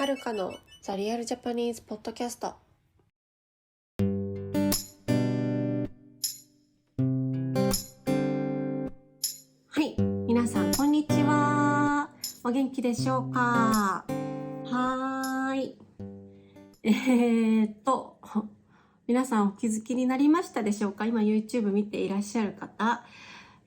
はるかのザリアルジャパニーズポッドキャスト。はい、皆さんこんにちは。お元気でしょうか？はーい。皆さんお気づきになりましたでしょうか？今 YouTube 見ていらっしゃる方、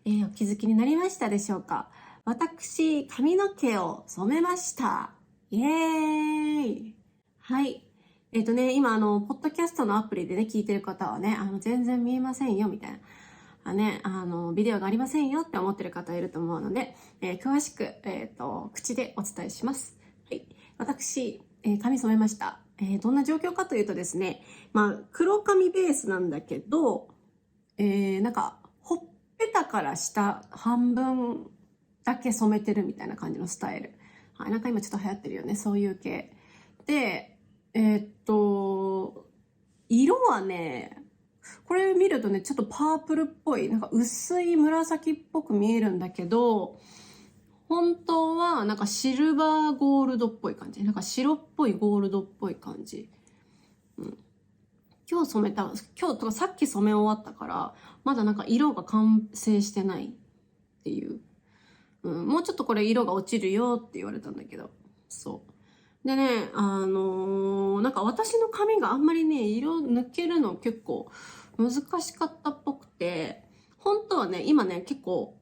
お気づきになりましたでしょうか？私、髪の毛を染めました。イエーイ。はい。今、ポッドキャストのアプリでね、聞いてる方はね、全然見えませんよ、みたいな。ビデオがありませんよって思ってる方いると思うので、詳しく、口でお伝えします。はい。私、髪染めました。どんな状況かというとですね、黒髪ベースなんだけど、ほっぺたから下半分だけ染めてるみたいな感じのスタイル。はい、今ちょっと流行ってるよね、そういう系。で、色はね、これ見るとね、ちょっとパープルっぽい、薄い紫っぽく見えるんだけど、本当はシルバーゴールドっぽい感じ。白っぽいゴールドっぽい感じ。今日とかさっき染め終わったから、まだ色が完成してないっていう。もうちょっとこれ色が落ちるよって言われたんだけど。そう。でね、私の髪があんまりね、色抜けるの結構難しかったっぽくて、本当はね、今ね、結構、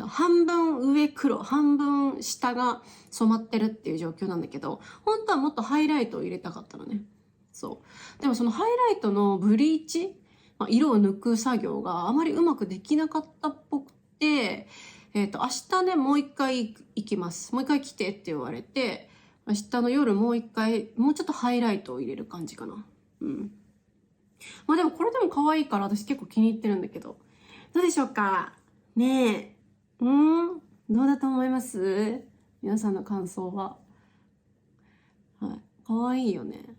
半分上黒、半分下が染まってるっていう状況なんだけど、本当はもっとハイライトを入れたかったのね。そう。でもそのハイライトのブリーチ、色を抜く作業があまりうまくできなかったっぽくて、明日ね、もう一回行きます。もう一回来てって言われて、明日の夜もう一回、もうちょっとハイライトを入れる感じかな。でもこれでも可愛いから私結構気に入ってるんだけど。どうでしょうかねえ。どうだと思います？皆さんの感想は。はい。可愛いよね。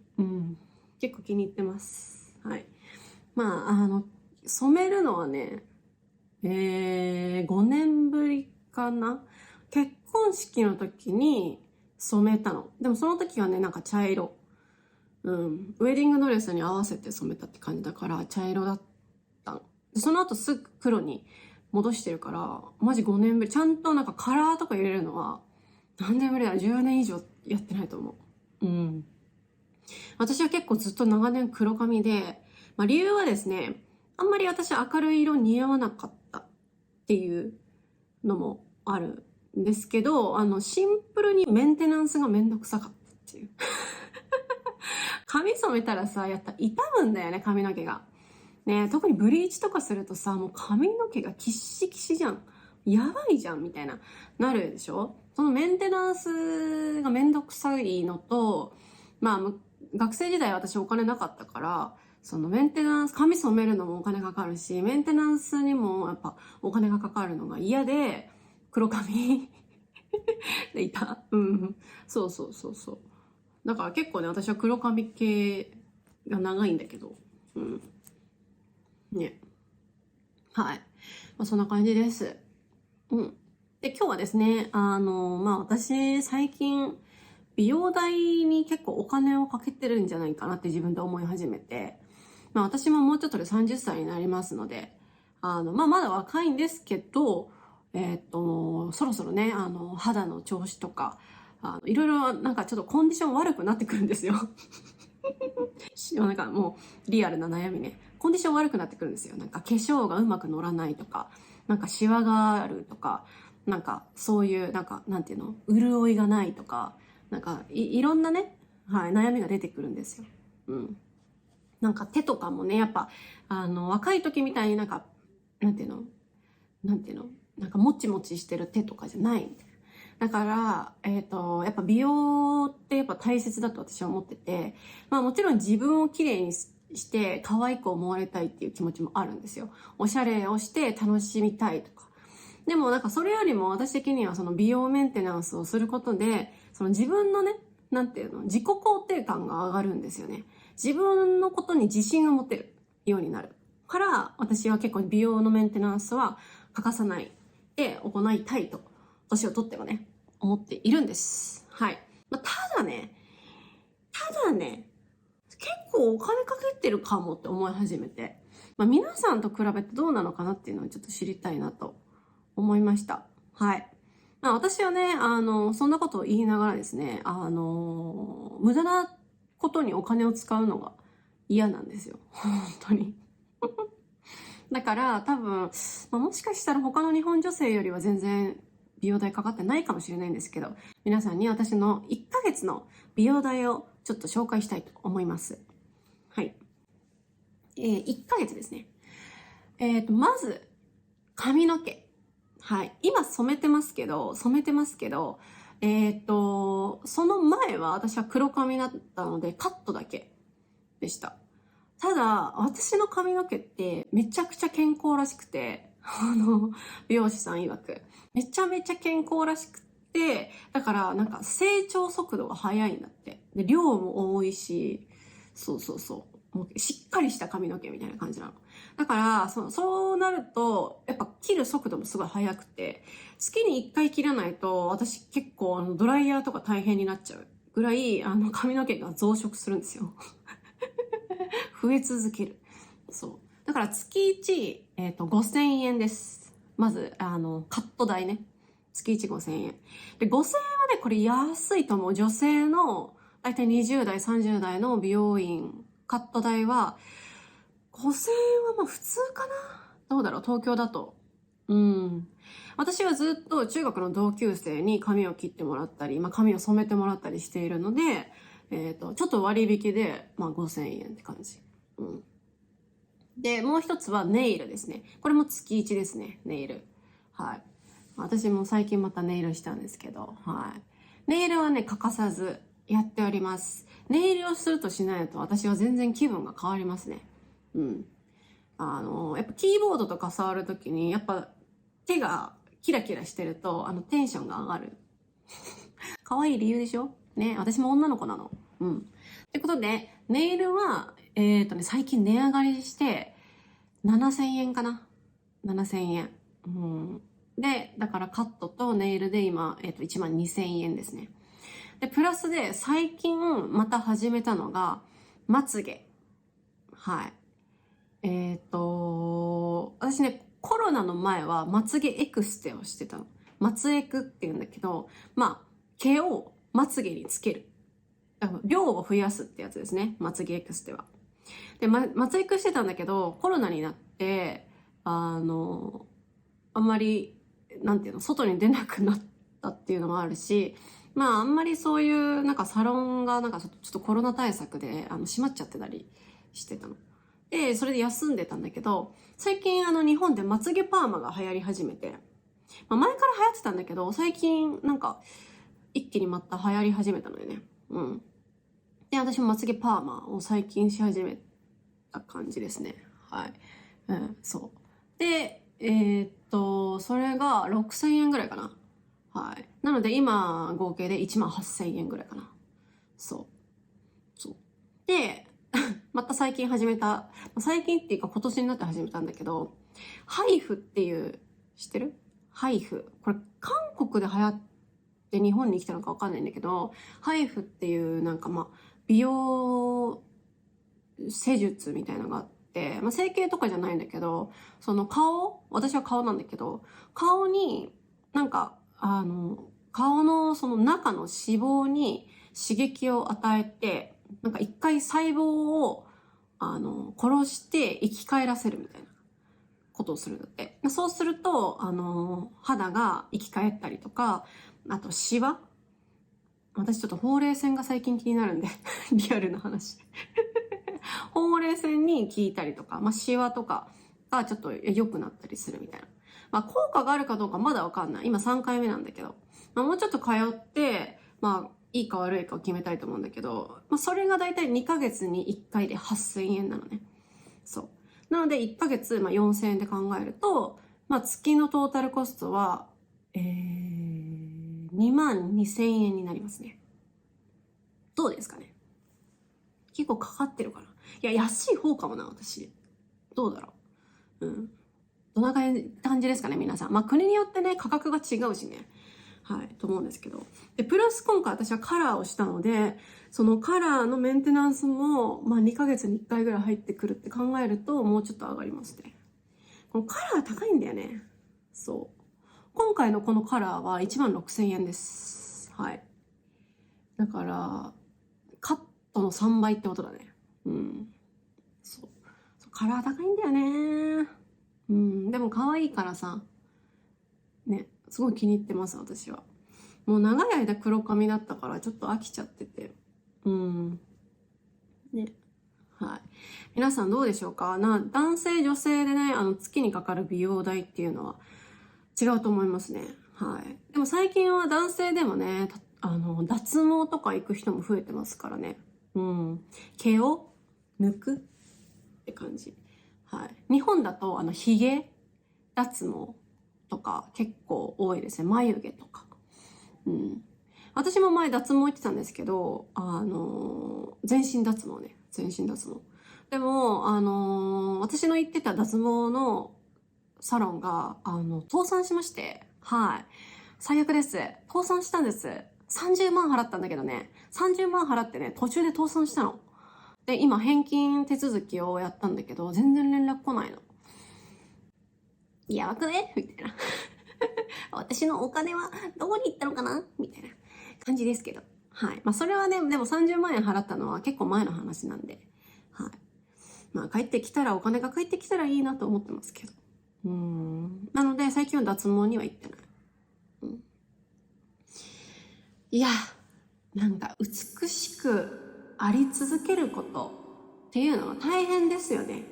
結構気に入ってます。はい。染めるのはね、5年ぶりかな。結婚式の時に染めたの。でもその時はね、茶色。ウェディングドレスに合わせて染めたって感じだから茶色だったの。その後すぐ黒に戻してるから、マジ5年ぶり。ちゃんとカラーとか入れるのは何年ぶりだろう？ 10 年以上やってないと思う。私は結構ずっと長年黒髪で、理由はですね、あんまり私明るい色似合わなかったっていうのもあるんですけど、シンプルにメンテナンスがめんどくさかったっていう。髪染めたらさ、やったら傷むんだよね、髪の毛が。ね、特にブリーチとかするとさ、もう髪の毛がキッシキシじゃん。やばいじゃん、みたいな、なるでしょ？そのメンテナンスがめんどくさいのと、学生時代私お金なかったから、そのメンテナンス、髪染めるのもお金かかるし、メンテナンスにもやっぱお金がかかるのが嫌で、黒髪でいた。そうそうそうそう。だから結構ね、私は黒髪系が長いんだけど。ね。はい。そんな感じです。で、今日はですね、私、最近、美容代に結構お金をかけてるんじゃないかなって自分で思い始めて、私ももうちょっとで30歳になりますので、まだ若いんですけど、そろそろね、肌の調子とか、いろいろちょっとコンディション悪くなってくるんですよ。もうリアルな悩みね。コンディション悪くなってくるんですよ。化粧がうまく乗らないとか、シワがあるとか、そういう、なんていうの、潤いがないとか、いろんなね、はい、悩みが出てくるんですよ。手とかもね、やっぱ、若い時みたいになんていうの、もちもちしてる手とかじゃない。だから、やっぱ美容ってやっぱ大切だと私は思ってて、もちろん自分をきれいにして可愛く思われたいっていう気持ちもあるんですよ。おしゃれをして楽しみたいとか。でもそれよりも私的にはその美容メンテナンスをすることで、その自分のね、自己肯定感が上がるんですよね。自分のことに自信を持てるようになる。から、私は結構美容のメンテナンスは欠かさないで行いたいと、年をとってもね、思っているんです。はい。ただね、ただね、結構お金かけてるかもって思い始めて、皆さんと比べてどうなのかなっていうのをちょっと知りたいなと思いました。はい。私はね、そんなことを言いながらですね、無駄なことにお金を使うのが嫌なんですよ。本当に。だから多分、もしかしたら他の日本女性よりは全然美容代かかってないかもしれないんですけど、皆さんに私の1ヶ月の美容代をちょっと紹介したいと思います。はい。1ヶ月ですね。まず、髪の毛。はい。今染めてますけど、その前は私は黒髪だったので、カットだけでした。ただ、私の髪の毛ってめちゃくちゃ健康らしくて、美容師さん曰く。めちゃめちゃ健康らしくて、だからなんか成長速度が速いんだって。で、量も多いし、そうそうそう。もうしっかりした髪の毛みたいな感じなの。だから、そうなると、やっぱ切る速度もすごい速くて、月に1回切らないと、私結構ドライヤーとか大変になっちゃうぐらい、髪の毛が増殖するんですよ。増え続ける。そう。だから月1、5000円です。まず、カット代ね。月1 5000円。で、5000円はね、これ安いと思う。女性の、だいたい20代、30代の美容院、カット代は、5000円は普通かな。どうだろう、東京だと。うん。私はずっと中学の同級生に髪を切ってもらったり、髪を染めてもらったりしているので、ちょっと割引で、5000円って感じ。うん。で、もう一つはネイルですね。これも月1ですね、ネイル。はい。私も最近またネイルしたんですけど、はい。ネイルはね、欠かさずやっております。ネイルをするとしないと私は全然気分が変わりますね。うん。やっぱキーボードとか触るときに、やっぱ手がキラキラしてると、テンションが上がる。可愛い理由でしょね、私も女の子なの。うん。ってことで、ネイルは、最近値上がりして、7000円かな ?7000 円。うん。で、だからカットとネイルで今、1万2000円ですね。で、プラスで最近また始めたのが、まつげ。はい。私ね、コロナの前はまつげエクステをしてたの。まつエクって言うんだけど、毛をまつげにつける。量を増やすってやつですね。まつげエクステは。で、まつエクしてたんだけど、コロナになって、あんまり、なんていうの、外に出なくなったっていうのもあるし、あんまりそういうなんかサロンがなんかちょっとコロナ対策で閉まっちゃってたりしてたの。で、それで休んでたんだけど、最近日本でまつげパーマが流行り始めて、前から流行ってたんだけど、最近なんか一気にまた流行り始めたのよね。うん。で、私もまつげパーマを最近し始めた感じですね。はい。うん、そう。で、それが6000円ぐらいかな。はい。なので今合計で1万8000円ぐらいかな。そう。そう。で、また最近始めた、最近っていうか今年になって始めたんだけど、ハイフっていう、知ってる？ハイフ。これ韓国で流行って日本に来たのかわかんないんだけど、ハイフっていうなんか美容施術みたいなのがあって、整形とかじゃないんだけど、その私は顔なんだけど、顔になんか顔のその中の脂肪に刺激を与えて、なんか一回細胞を殺して生き返らせるみたいなことをするんだって。そうすると肌が生き返ったりとか、あとシワ、私ちょっとほうれい線が最近気になるんでリアルな話ほうれい線に効いたりとか、シワとかがちょっと良くなったりするみたいな。効果があるかどうかまだわかんない。今3回目なんだけど。もうちょっと通って、いいか悪いかを決めたいと思うんだけど、それがだいたい2ヶ月に1回で8000円なのね。そう。なので1ヶ月、4000円で考えると、月のトータルコストは、2万2000円になりますね。どうですかね？結構かかってるかな。いや、安い方かもな、私。どうだろう。うん。どんな感じですかね、皆さん。国によってね、価格が違うしね。はい、と思うんですけど。で、プラス今回私はカラーをしたので、そのカラーのメンテナンスも、まあ2ヶ月に1回ぐらい入ってくるって考えると、もうちょっと上がりますね。このカラー高いんだよね。そう。今回のこのカラーは16,000円です。はい。だから、カットの3倍ってことだね。うん。そう。カラー高いんだよね。うん。でも可愛いからさ、ね、すごい気に入ってます、私は。もう長い間黒髪だったからちょっと飽きちゃってて。うん。ね。はい。皆さんどうでしょうか。男性女性でね、月にかかる美容代っていうのは違うと思いますね。はい。でも最近は男性でもね、脱毛とか行く人も増えてますからね。うん。毛を抜くって感じ。はい。日本だと、髭脱毛とか結構多いですね。眉毛とか。うん。私も前脱毛行ってたんですけど、全身脱毛ね。全身脱毛。でも、私の行ってた脱毛のサロンが、倒産しまして、はい。最悪です。倒産したんです。30万払ったんだけどね、30万払ってね、途中で倒産したの。で、今返金手続きをやったんだけど、全然連絡来ないの。やばくねみたいな。私のお金はどこに行ったのかなみたいな感じですけど。はい。まあそれはね、でも30万円払ったのは結構前の話なんで。はい。まあ帰ってきたら、お金が帰ってきたらいいなと思ってますけど。なので最近は脱毛には行ってない。いや、なんか美しくあり続けることっていうのは大変ですよね。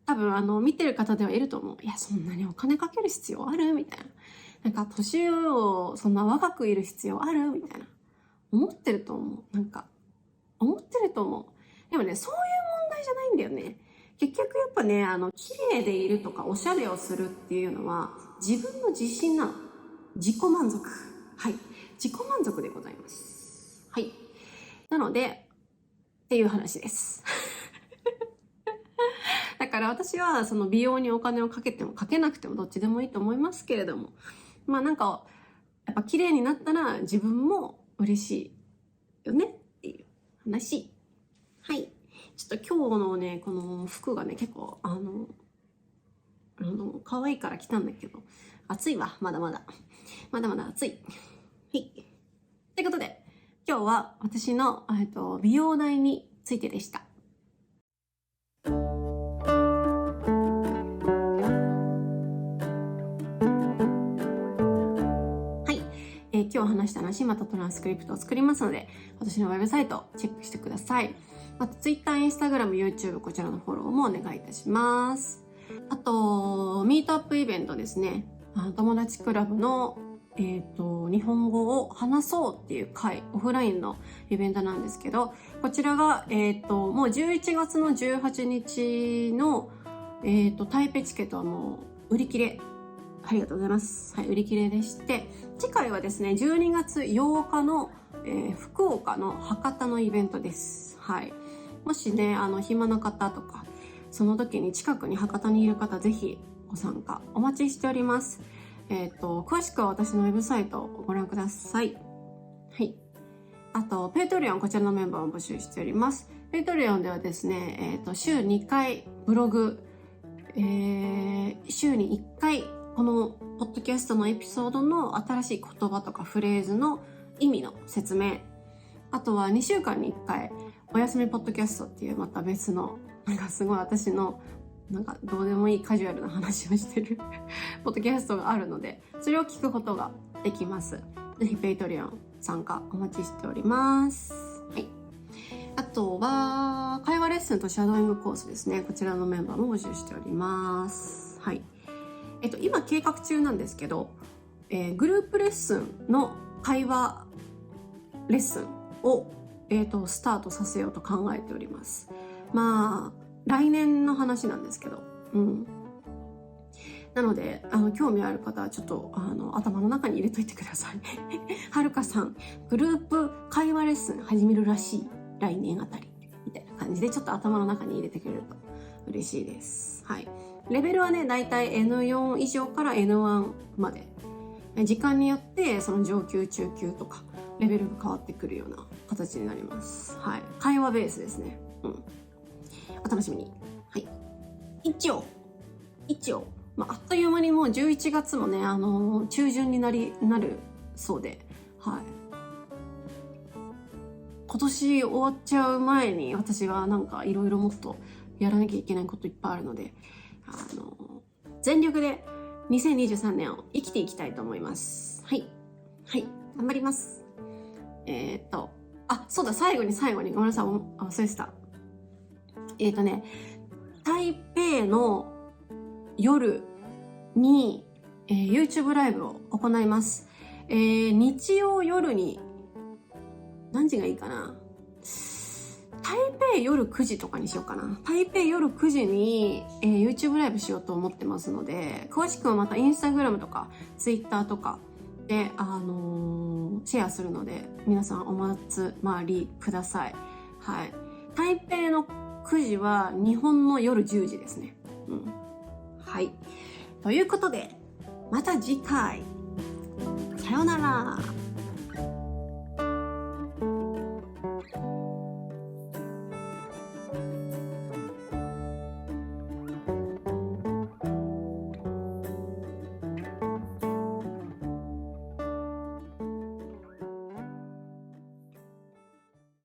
多分見てる方ではいると思う。いや、そんなにお金かける必要あるみたいな。なんか年をそんな若くいる必要あるみたいな。思ってると思う。なんか、思ってると思う。でもね、そういう問題じゃないんだよね。結局やっぱね、綺麗でいるとかおしゃれをするっていうのは自分の自信なの。自己満足。はい。自己満足でございます。はい。なので、っていう話です。だから私はその美容にお金をかけてもかけなくてもどっちでもいいと思いますけれども、まあなんか、やっぱ綺麗になったら自分も嬉しいよねっていう話。はい。ちょっと今日のね、この服がね、結構可愛いから着たんだけど、暑いわ、まだまだ。まだまだ暑い。はい。ということで、今日は私の、美容代についてでした。はい。今日話した話、またトランスクリプトを作りますので、私のウェブサイトチェックしてください。また Twitter、Instagram、YouTube、こちらのフォローもお願いいたします。あと、ミートアップイベントですね。友達クラブの日本語を話そうっていう会、オフラインのイベントなんですけど、こちらが、もう11月の18日の、台北チケットはもう売り切れ。ありがとうございます。はい、売り切れでして、次回はですね、12月8日の、福岡の博多のイベントです。はい。もしね、暇な方とか、その時に近くに博多にいる方、ぜひご参加お待ちしております。詳しくは私のウェブサイトをご覧ください。はい。あと、ペイトリオン、こちらのメンバーを募集しております。ペイトリオンではですね、週2回ブログ、週に1回、このポッドキャストのエピソードの新しい言葉とかフレーズの意味の説明。あとは2週間に1回、おやすみポッドキャストっていうまた別の、なんかすごい私のなんかどうでもいいカジュアルな話をしてるポッドキャストがあるので、それを聞くことができます。ぜひペイトリオン参加お待ちしております。はい。あとは、会話レッスンとシャドーイングコースですね。こちらのメンバーも募集しております。はい。今計画中なんですけど、グループレッスンの会話レッスンを、スタートさせようと考えております。まあ、来年の話なんですけど、なので、興味ある方はちょっと、頭の中に入れといてください。はるかさん、グループ会話レッスン始めるらしい。来年あたり。みたいな感じで、ちょっと頭の中に入れてくれると嬉しいです。はい。レベルはね、だいたい N4 以上から N1 まで時間によってその上級中級とかレベルが変わってくるような形になります。はい、会話ベースですね。お楽しみに。はい、一応、あっという間にもう11月もね、中旬になるそうで、はい。今年終わっちゃう前に私はなんかいろいろもっとやらなきゃいけないこといっぱいあるので、全力で2023年を生きていきたいと思います。はい。はい。頑張ります。そうだ、最後にごめんなさい、忘れてた。台北の夜に、YouTube ライブを行います。日曜夜に、何時がいいかな。台北夜9時とかにしようかな。台北夜9時に、YouTube ライブしようと思ってますので、詳しくはまた Instagram とか Twitter とかで、シェアするので、皆さんお待つ回りください。はい。台北の9時は日本の夜10時ですね。はい。ということで、また次回。さようなら。